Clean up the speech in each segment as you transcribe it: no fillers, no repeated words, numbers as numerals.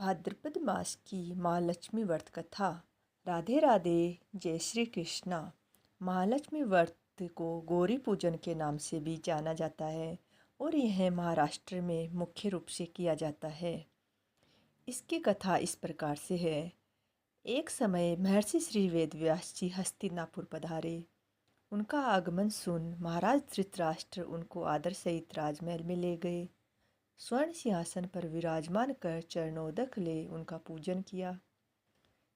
भाद्रपद मास की महालक्ष्मी व्रत कथा। राधे राधे, जय श्री कृष्णा। महालक्ष्मी व्रत को गौरी पूजन के नाम से भी जाना जाता है और यह महाराष्ट्र में मुख्य रूप से किया जाता है। इसकी कथा इस प्रकार से है। एक समय महर्षि श्री वेदव्यास जी हस्तिनापुर पधारे। उनका आगमन सुन महाराज धृतराष्ट्र उनको आदर सहित राजमहल में ले गए। स्वर्ण सिंहासन पर विराजमान कर चरणोदक ले उनका पूजन किया।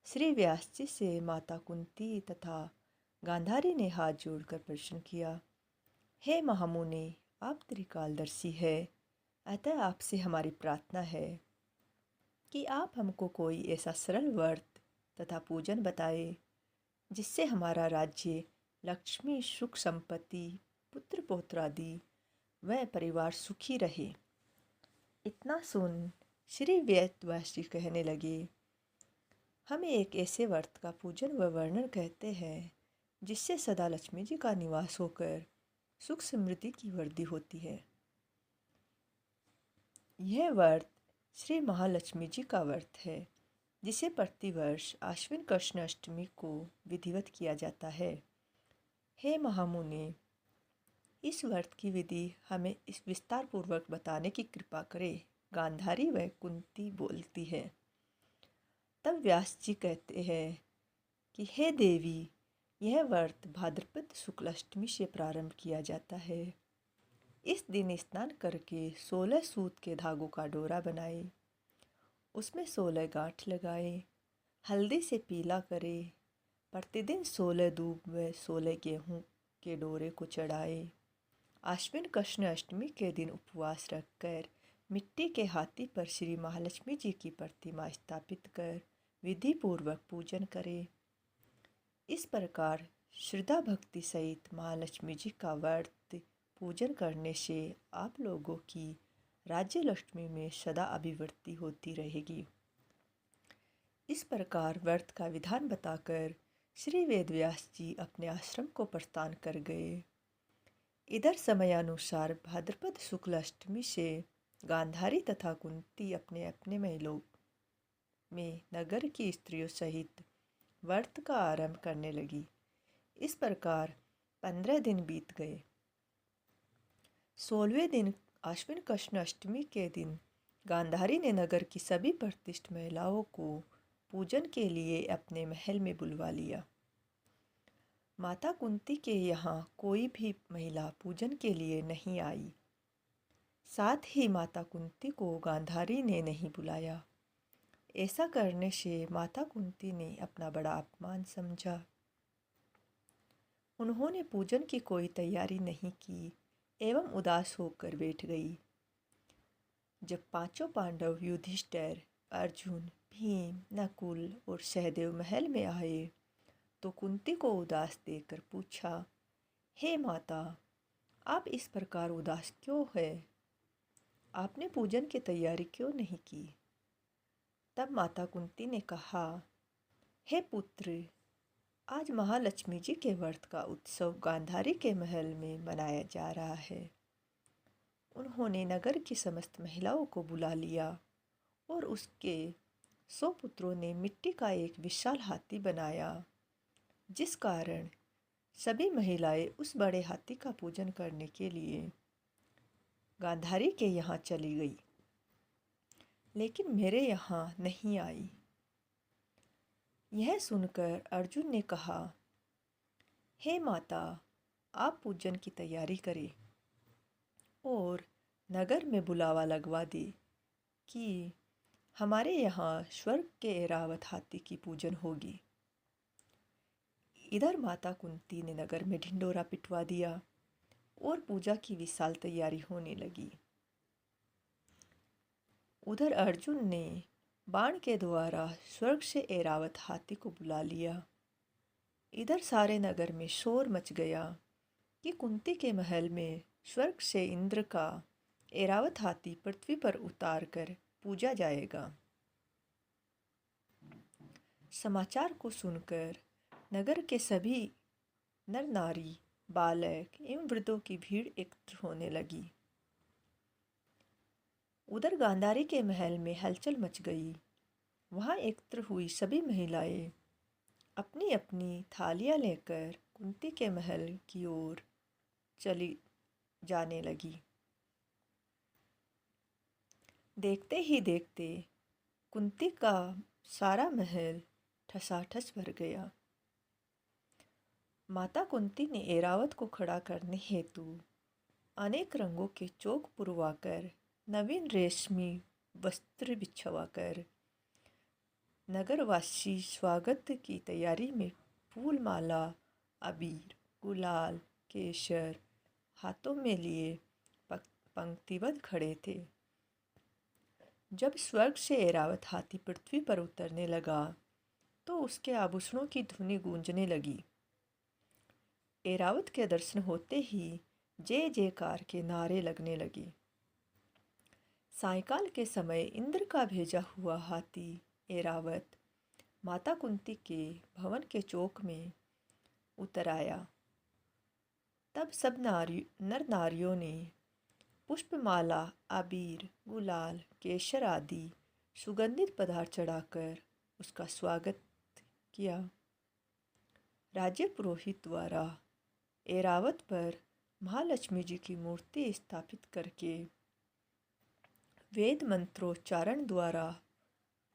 श्री व्यास जी से माता कुंती तथा गांधारी ने हाथ जोड़कर प्रश्न किया, हे महामुनि, आप त्रिकालदर्शी है, अतः आपसे हमारी प्रार्थना है कि आप हमको कोई ऐसा सरल व्रत तथा पूजन बताए जिससे हमारा राज्य, लक्ष्मी, सुख संपत्ति, पुत्र पौत्र आदि व परिवार सुखी रहे। इतना सुन श्री वेदव्यास जी कहने लगे, हमें एक ऐसे व्रत का पूजन व वर्णन कहते हैं जिससे सदा लक्ष्मी जी का निवास होकर सुख समृद्धि की वृद्धि होती है। यह व्रत श्री महालक्ष्मी जी का व्रत है जिसे प्रतिवर्ष आश्विन कृष्ण अष्टमी को विधिवत किया जाता है। हे महामुनि, इस व्रत की विधि हमें इस विस्तार पूर्वक बताने की कृपा करे, गांधारी व कुंती बोलती है। तब व्यास जी कहते हैं कि हे देवी, यह व्रत भाद्रपद शुक्ल अष्टमी से प्रारंभ किया जाता है। इस दिन स्नान करके 16 सूत के धागों का डोरा बनाए, उसमें 16 गांठ लगाए, हल्दी से पीला करे, प्रतिदिन 16 दूब व 16 गेहूं के डोरे को चढ़ाए। आश्विन कृष्ण अष्टमी के दिन उपवास रखकर मिट्टी के हाथी पर श्री महालक्ष्मी जी की प्रतिमा स्थापित कर विधि पूर्वक पूजन करे। इस प्रकार श्रद्धा भक्ति सहित महालक्ष्मी जी का व्रत पूजन करने से आप लोगों की राज्य लक्ष्मी में सदा अभिवृद्धि होती रहेगी। इस प्रकार व्रत का विधान बताकर श्री वेदव्यास जी अपने आश्रम को प्रस्थान कर गए। इधर समयानुसार भाद्रपद शुक्ल अष्टमी से गांधारी तथा कुंती अपने अपने महलों में नगर की स्त्रियों सहित व्रत का आरंभ करने लगी। इस प्रकार 15 दिन बीत गए। 16वें दिन आश्विन कृष्ण अष्टमी के दिन गांधारी ने नगर की सभी प्रतिष्ठित महिलाओं को पूजन के लिए अपने महल में बुलवा लिया। माता कुंती के यहाँ कोई भी महिला पूजन के लिए नहीं आई। साथ ही माता कुंती को गांधारी ने नहीं बुलाया। ऐसा करने से माता कुंती ने अपना बड़ा अपमान समझा। उन्होंने पूजन की कोई तैयारी नहीं की एवं उदास होकर बैठ गई। जब पांचों पांडव युधिष्ठिर, अर्जुन, भीम, नकुल और सहदेव महल में आए तो कुंती को उदास देखकर पूछा, हे माता, आप इस प्रकार उदास क्यों है? आपने पूजन की तैयारी क्यों नहीं की? तब माता कुंती ने कहा, हे पुत्र, आज महालक्ष्मी जी के व्रत का उत्सव गांधारी के महल में मनाया जा रहा है। उन्होंने नगर की समस्त महिलाओं को बुला लिया और उसके 100 पुत्रों ने मिट्टी का एक विशाल हाथी बनाया, जिस कारण सभी महिलाएं उस बड़े हाथी का पूजन करने के लिए गांधारी के यहाँ चली गई, लेकिन मेरे यहाँ नहीं आई। यह सुनकर अर्जुन ने कहा, हे माता, आप पूजन की तैयारी करें और नगर में बुलावा लगवा दे कि हमारे यहाँ स्वर्ग के ऐरावत हाथी की पूजन होगी। इधर माता कुंती ने नगर में ढिंडोरा पिटवा दिया और पूजा की विशाल तैयारी होने लगी। उधर अर्जुन ने बाण के द्वारा स्वर्ग से ऐरावत हाथी को बुला लिया। इधर सारे नगर में शोर मच गया कि कुंती के महल में स्वर्ग से इंद्र का ऐरावत हाथी पृथ्वी पर उतार कर पूजा जाएगा। समाचार को सुनकर नगर के सभी नर नारी, बालक एवं वृद्धों की भीड़ एकत्र होने लगी। उधर गांधारी के महल में हलचल मच गई। वहाँ एकत्र हुई सभी महिलाएं अपनी अपनी थालियाँ लेकर कुंती के महल की ओर चली जाने लगी। देखते ही देखते कुंती का सारा महल ठसाठस भर गया। माता कुंती ने एरावत को खड़ा करने हेतु अनेक रंगों के चौक पुरवाकर, नवीन रेशमी वस्त्र बिछवाकर नगरवासी स्वागत की तैयारी में फूल माला, अबीर, गुलाल, केसर हाथों में लिए पंक्तिबद्ध खड़े थे। जब स्वर्ग से एरावत हाथी पृथ्वी पर उतरने लगा तो उसके आभूषणों की ध्वनि गूंजने लगी। एरावत के दर्शन होते ही जय जयकार के नारे लगने लगे। सायंकाल के समय इंद्र का भेजा हुआ हाथी एरावत माता कुंती के भवन के चौक में उतर आया। तब सब नर नारियों ने पुष्पमाला, अबीर, गुलाल, केसर आदि सुगंधित पदार्थ चढ़ाकर उसका स्वागत किया। राज्य पुरोहित द्वारा एरावत पर महालक्ष्मी जी की मूर्ति स्थापित करके वेद मंत्रोच्चारण द्वारा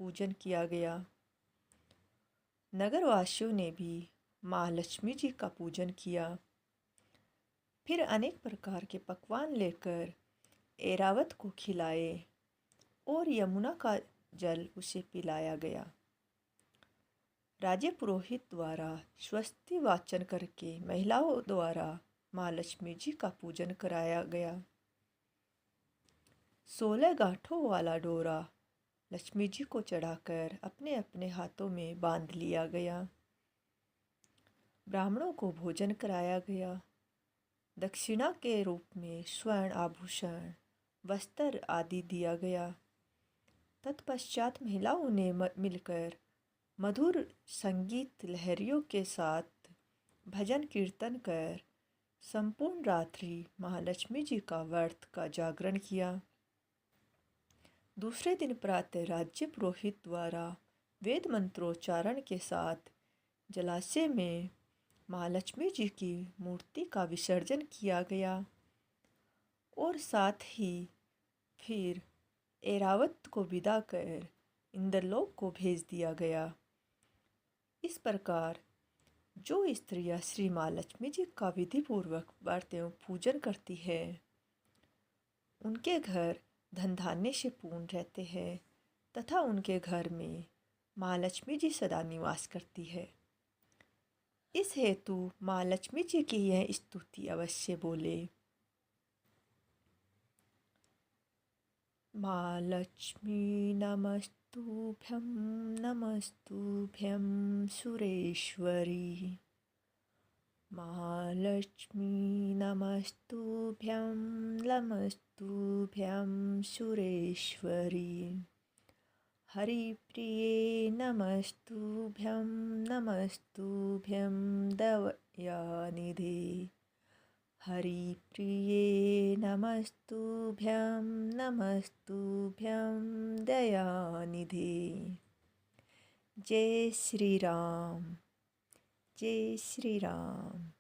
पूजन किया गया। नगरवासियों ने भी महालक्ष्मी जी का पूजन किया। फिर अनेक प्रकार के पकवान लेकर एरावत को खिलाए और यमुना का जल उसे पिलाया गया। राज्य पुरोहित द्वारा स्वस्ति वाचन करके महिलाओं द्वारा महालक्ष्मी जी का पूजन कराया गया। 16 गांठों वाला डोरा लक्ष्मी जी को चढ़ाकर अपने अपने हाथों में बांध लिया गया। ब्राह्मणों को भोजन कराया गया। दक्षिणा के रूप में स्वर्ण आभूषण, वस्त्र आदि दिया गया। तत्पश्चात महिलाओं ने मिलकर मधुर संगीत लहरियों के साथ भजन कीर्तन कर संपूर्ण रात्रि महालक्ष्मी जी का व्रत का जागरण किया। दूसरे दिन प्रातः राज्य पुरोहित द्वारा वेद मंत्रोच्चारण के साथ जलाशय में महालक्ष्मी जी की मूर्ति का विसर्जन किया गया और साथ ही फिर एरावत को विदा कर इंद्रलोक को भेज दिया गया। इस प्रकार जो स्त्रियां श्री महालक्ष्मी जी का विधिपूर्वक व्रत एवं पूजन करती है उनके घर धन धान्य से पूर्ण रहते हैं तथा उनके घर में महालक्ष्मी जी सदा निवास करती है। इस हेतु महालक्ष्मी जी की यह स्तुति अवश्य बोले। महालक्ष्मी नमस्तुभ्यं नमस्तुभ्यं सुरेश्वरी। महालक्ष्मी नमस्तुभ्यं नमस्तुभ्यं सुरेश्वरी। हरिप्रिये नमस्तुभ्यं नमस्तुभ्यं दयानिधे। हरिप्रिये नमस्तुभ्यं नमस्तुभ्यं दयानिधे। जय श्री राम, जय श्री राम।